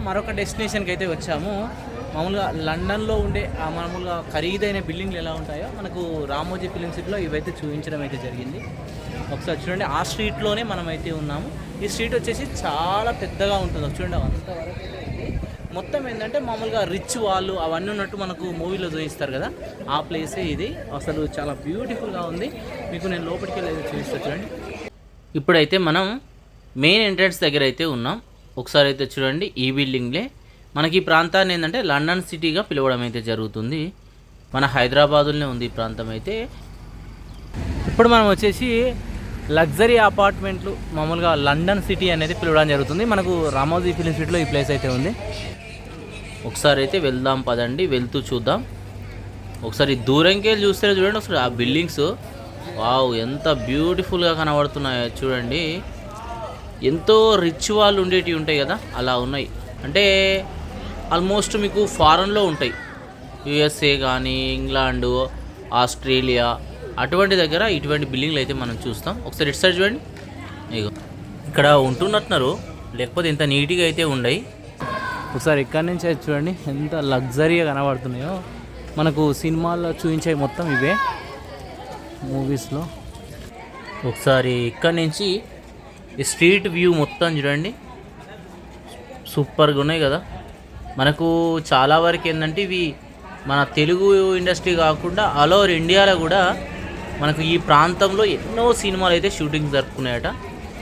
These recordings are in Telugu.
మరొక డెస్టినేషన్కి అయితే వచ్చాము. మామూలుగా లండన్లో ఉండే మామూలుగా ఖరీదైన బిల్డింగ్లు ఎలా ఉంటాయో మనకు రామోజీ ఫిలిం సిటీలో ఇవైతే చూపించడం అయితే జరిగింది. ఒకసారి చూడండి, ఆ స్ట్రీట్లోనే మనం అయితే ఉన్నాము. ఈ స్ట్రీట్ వచ్చేసి చాలా పెద్దగా ఉంటుంది. చూడండి అంతవరకు మొత్తం ఏంటంటే మామూలుగా రిచ్ వాళ్ళు అవన్నీ ఉన్నట్టు మనకు మూవీలో చూపిస్తారు కదా, ఆ ప్లేసే ఇది. అసలు చాలా బ్యూటిఫుల్గా ఉంది. మీకు నేను లోపలికి వెళ్ళి చూపిస్తాను చూడండి. ఇప్పుడైతే మనం మెయిన్ ఎంట్రన్స్ దగ్గర అయితే ఉన్నాం. ఒకసారి అయితే చూడండి, ఈ బిల్డింగ్లే మనకి ఈ ప్రాంతాన్ని ఏంటంటే లండన్ సిటీగా పిలవడం అయితే జరుగుతుంది. మన హైదరాబాదులోనే ఉంది ఈ ప్రాంతం అయితే. ఇప్పుడు మనం వచ్చేసి లగ్జరీ అపార్ట్మెంట్లు మామూలుగా లండన్ సిటీ అనేది పిలవడం జరుగుతుంది. మనకు రామోజీ ఫిలిం సిటీలో ఈ ప్లేస్ అయితే ఉంది. ఒకసారి అయితే వెళ్దాం పదండి, వెళ్తూ చూద్దాం. ఒకసారి దూరంకి వెళ్ళి చూస్తే చూడండి ఒకసారి ఆ బిల్డింగ్స్, వావ్ ఎంత బ్యూటిఫుల్గా కనబడుతున్నాయో చూడండి. ఎంతో రిచ్ వాళ్ళు ఉండేటివి ఉంటాయి కదా, అలా ఉన్నాయి. అంటే ఆల్మోస్ట్ మీకు ఫారెన్లో ఉంటాయి, యుఎస్ఏ కానీ ఇంగ్లాండు ఆస్ట్రేలియా అటువంటి దగ్గర ఇటువంటి బిల్డింగ్లు అయితే మనం చూస్తాం. ఒకసారి ఇటు సైడ్ చూడండి, ఇగో ఇక్కడ ఉంటున్నట్టున్నారు, లేకపోతే ఇంత నీట్గా అయితే ఉండయి. ఒకసారి ఇక్కడి నుంచి అయితే చూడండి ఎంత లగ్జరీగా కనబడుతున్నాయో. మనకు సినిమాల్లో చూపించే మొత్తం ఇవే మూవీస్లో. ఒకసారి ఇక్కడి నుంచి ఈ స్ట్రీట్ వ్యూ మొత్తం చూడండి, సూపర్గా ఉన్నాయి కదా. మనకు చాలా వరకు ఏంటంటే ఇవి మన తెలుగు ఇండస్ట్రీ కాకుండా ఆల్ ఓవర్ ఇండియాలో కూడా మనకు ఈ ప్రాంతంలో ఎన్నో సినిమాలు అయితే షూటింగ్ జరుపుకున్నాయట.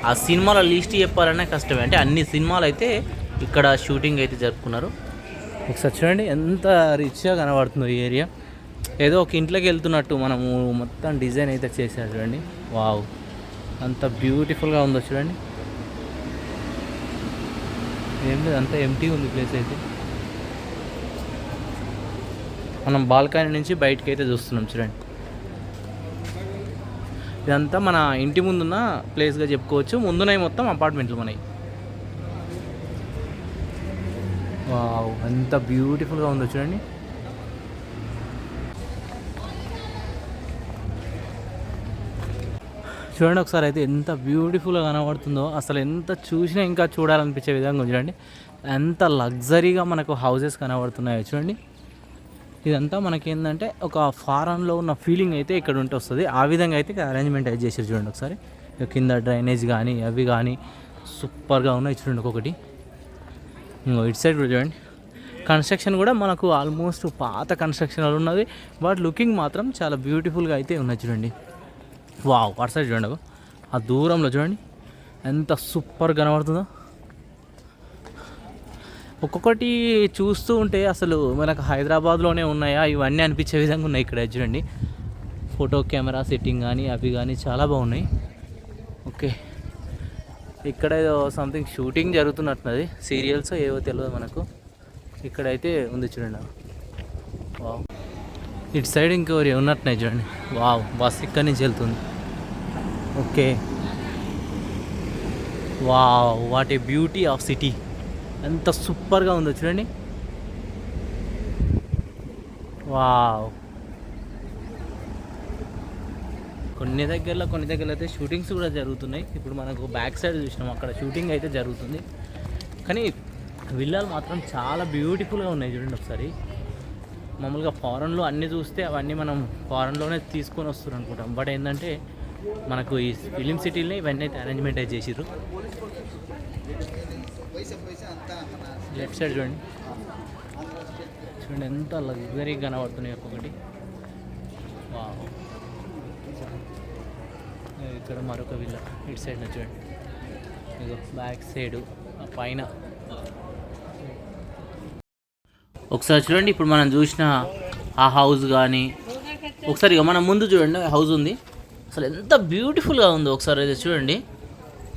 ఆ సినిమాల లిస్ట్ చెప్పాలనే కష్టమే, అంటే అన్ని సినిమాలు అయితే ఇక్కడ షూటింగ్ అయితే జరుపుకున్నారు. ఒకసారి చూడండి ఎంత రిచ్గా కనబడుతుందో ఈ ఏరియా. ఏదో ఒక ఇంట్లోకి వెళ్తున్నట్టు మనము మొత్తం డిజైన్ అయితే చేశారు చూడండి. వావ్ అంత బ్యూటిఫుల్గా ఉందో చూడండి. ఏం లేదు, అంతా ఎంటీ ఉంది ప్లేస్ అయితే. మనం బాల్కనీ నుంచి బయటకి అయితే చూస్తున్నాం చూడండి. ఇదంతా మన ఇంటి ముందున్న ప్లేస్గా చెప్పుకోవచ్చు. ముందునవి మొత్తం అపార్ట్మెంట్లు మనవి. వావ్ ఎంత బ్యూటిఫుల్గా ఉందో చూడండి. చూడండి ఒకసారి అయితే ఎంత బ్యూటిఫుల్గా కనబడుతుందో. అసలు ఎంత చూసినా ఇంకా చూడాలనిపించే విధంగా చూడండి. ఎంత లగ్జరీగా మనకు హౌసెస్ కనబడుతున్నాయో చూడండి. ఇదంతా మనకేంటంటే ఒక ఫారెన్లో ఉన్న ఫీలింగ్ అయితే ఇక్కడ ఉంటే వస్తుంది. ఆ విధంగా అయితే అరేంజ్మెంట్ అయితే చేసారు చూడండి. ఒకసారి కింద డ్రైనేజ్ కానీ అవి కానీ సూపర్గా ఉన్నాయి చూడండి. ఒక్కొక్కటి ఇటు సైడ్ కూడా చూడండి. కన్స్ట్రక్షన్ కూడా మనకు ఆల్మోస్ట్ పాత కన్స్ట్రక్షన్ ఉన్నది, బట్ లుకింగ్ మాత్రం చాలా బ్యూటిఫుల్గా అయితే ఉన్నాయి చూడండి. వావ్ అటు సైడ్ చూడండి, ఆ దూరంలో చూడండి ఎంత సూపర్ కనబడుతుందో. ఒక్కొక్కటి చూస్తూ ఉంటే అసలు మనకు హైదరాబాద్లోనే ఉన్నాయా ఇవన్నీ అనిపించే విధంగా ఉన్నాయి ఇక్కడ చూడండి. ఫోటో కెమెరా సెట్టింగ్ కానీ అవి కానీ చాలా బాగున్నాయి. ఓకే, ఇక్కడ ఏదో సంథింగ్ షూటింగ్ జరుగుతున్నట్టున్నది, సీరియల్స్ ఏవో తెలియదు మనకు. ఇక్కడైతే ఉంది చూడండి. వావ్ ఇటు సైడ్ ఇంకెవరు ఉన్నట్టున్నాయి చూడండి. వావ్ బస్ ఇక్కడి నుంచి వెళ్తుంది. Okay, wow what a beauty of city, ఎంత సూపర్గా ఉందో చూడండి. వావ్ కొన్ని దగ్గరలో అయితే షూటింగ్స్ కూడా జరుగుతున్నాయి. ఇప్పుడు మనకు బ్యాక్ సైడ్ చూసినాం, అక్కడ షూటింగ్ అయితే జరుగుతుంది. కానీ విల్లాలు మాత్రం చాలా బ్యూటిఫుల్గా ఉన్నాయి చూడండి. ఒకసారి మామూలుగా ఫారెన్లో అన్నీ చూస్తే అవన్నీ మనం ఫారెన్లోనే తీసుకొని వస్తున్నాం అనుకుంటాం, బట్ ఏంటంటే మనకు ఈ ఫిలిం సిటీలోనే ఇవన్నీ అయితే అరేంజ్మెంట్ అయితే చేసిర్రు. లెఫ్ట్ సైడ్ చూడండి ఎంత లగ్జరీగా కనబడుతున్నాయి ఒక్కొక్కటి. వావ్ ఇక్కడ మరొక విల్లా ఇటు సైడ్ చూడండి. ఇగో బ్యాక్ సైడు పైన ఒకసారి చూడండి. ఇప్పుడు మనం చూసిన ఆ హౌస్ కానీ ఒకసారి ఇక మనం ముందు చూడండి, హౌస్ ఉంది అసలు ఎంత బ్యూటిఫుల్గా ఉందో ఒకసారి అయితే చూడండి.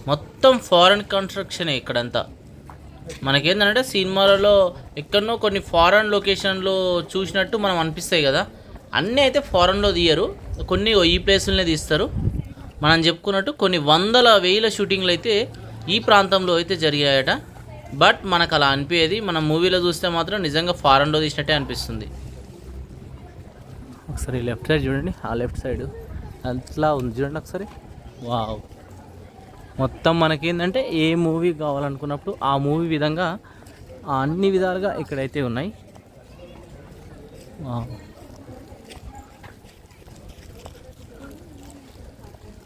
మొత్తం ఫారెన్ కన్స్ట్రక్షనే ఇక్కడంతా. మనకేంటంటే సినిమాలలో ఎక్కడనో కొన్ని ఫారెన్ లొకేషన్లో చూసినట్టు మనం అనిపిస్తాయి కదా, అన్నీ అయితే ఫారెన్లో తీయరు, కొన్ని ఈ ప్లేసులనే తీస్తారు. మనం చెప్పుకున్నట్టు కొన్ని వందల వేల షూటింగ్లు అయితే ఈ ప్రాంతంలో అయితే జరిగాయట. బట్ మనకు అలా అనిపించేది, మనం మూవీలో చూస్తే మాత్రం నిజంగా ఫారెన్లో తీసినట్టే అనిపిస్తుంది. ఒకసారి లెఫ్ట్ సైడ్ చూడండి, ఆ లెఫ్ట్ సైడ్ అట్లా ఉంది చూడండి ఒకసారి. వావ్ మొత్తం మనకేంటంటే ఏ మూవీ కావాలనుకున్నప్పుడు ఆ మూవీ విధంగా అన్ని విధాలుగా ఇక్కడైతే ఉన్నాయి.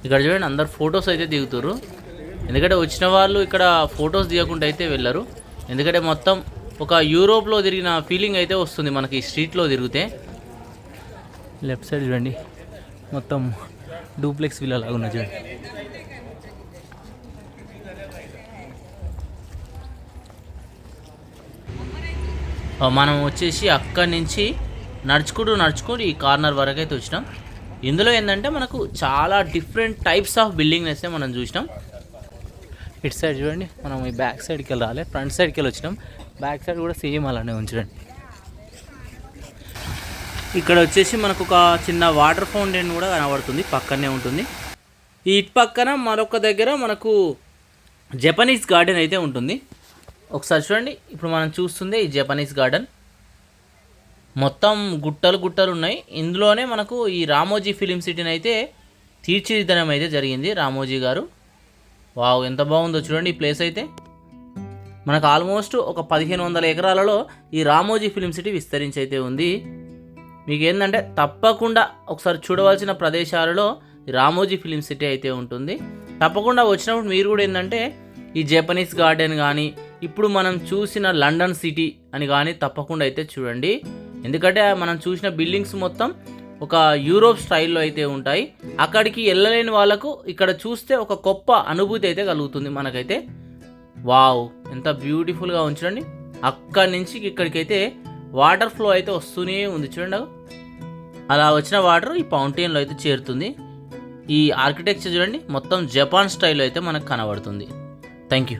ఇక్కడ చూడండి, అందరు ఫొటోస్ అయితే దిగుతారు. ఎందుకంటే వచ్చిన వాళ్ళు ఇక్కడ ఫొటోస్ దిగకుండా అయితే వెళ్ళరు. ఎందుకంటే మొత్తం ఒక యూరోప్లో తిరిగిన ఫీలింగ్ అయితే వస్తుంది మనకి ఈ స్ట్రీట్లో తిరిగితే. లెఫ్ట్ సైడ్ చూడండి, మొత్తం డూప్లెక్స్ విల్లా లాగా ఉన్నది చూడండి. మనం వచ్చేసి అక్కడి నుంచి నడుచుకుంటూ ఈ కార్నర్ వరకు అయితే వచ్చినాం. ఇందులో ఏంటంటే మనకు చాలా డిఫరెంట్ టైప్స్ ఆఫ్ బిల్డింగ్స్ అయితే మనం చూసినాం. ఇటు సైడ్ చూడండి, మనం ఈ బ్యాక్ సైడ్కి వెళ్ళి రాలే, ఫ్రంట్ సైడ్కి వెళ్ళి వచ్చినాం. బ్యాక్ సైడ్ కూడా సేమ్ అలానే ఉంచండి. ఇక్కడ వచ్చేసి మనకు ఒక చిన్న వాటర్ ఫౌంటైన్ కూడా కనబడుతుంది, పక్కనే ఉంటుంది. ఈ ఇటు పక్కన మరొక దగ్గర మనకు జపనీస్ గార్డెన్ అయితే ఉంటుంది. ఒకసారి చూడండి, ఇప్పుడు మనం చూస్తుంది ఈ జపనీస్ గార్డెన్. మొత్తం గుట్టలు ఉన్నాయి. ఇందులోనే మనకు ఈ రామోజీ ఫిలిం సిటీని అయితే తీర్చిదిద్దడం అయితే జరిగింది రామోజీ గారు. వావ్, ఎంత బాగుందో చూడండి ఈ ప్లేస్ అయితే. మనకు ఆల్మోస్ట్ ఒక 1500 ఎకరాలలో ఈ రామోజీ ఫిలిం సిటీ విస్తరించి అయితే ఉంది. మీకు ఏంటంటే తప్పకుండా ఒకసారి చూడవలసిన ప్రదేశాలలో రామోజీ ఫిలిం సిటీ అయితే ఉంటుంది. తప్పకుండా వచ్చినప్పుడు మీరు కూడా ఏంటంటే ఈ జపనీస్ గార్డెన్ కానీ, ఇప్పుడు మనం చూసిన లండన్ సిటీ అని కానీ తప్పకుండా అయితే చూడండి. ఎందుకంటే మనం చూసిన బిల్డింగ్స్ మొత్తం ఒక యూరోప్ స్టైల్లో అయితే ఉంటాయి. అక్కడికి వెళ్ళలేని వాళ్ళకు ఇక్కడ చూస్తే ఒక గొప్ప అనుభూతి అయితే కలుగుతుంది మనకైతే. వావ్, ఎంత బ్యూటిఫుల్గా ఉంచండి. అక్కడి నుంచి ఇక్కడికైతే వాటర్ ఫ్లో అయితే వస్తూనే ఉంది చూడండి. అలా వచ్చిన వాటర్ ఈ ఫౌంటైన్లో అయితే చేరుతుంది. ఈ ఆర్కిటెక్చర్ చూడండి, మొత్తం జపాన్ స్టైల్లో అయితే మనకు కనబడుతుంది. Thank you.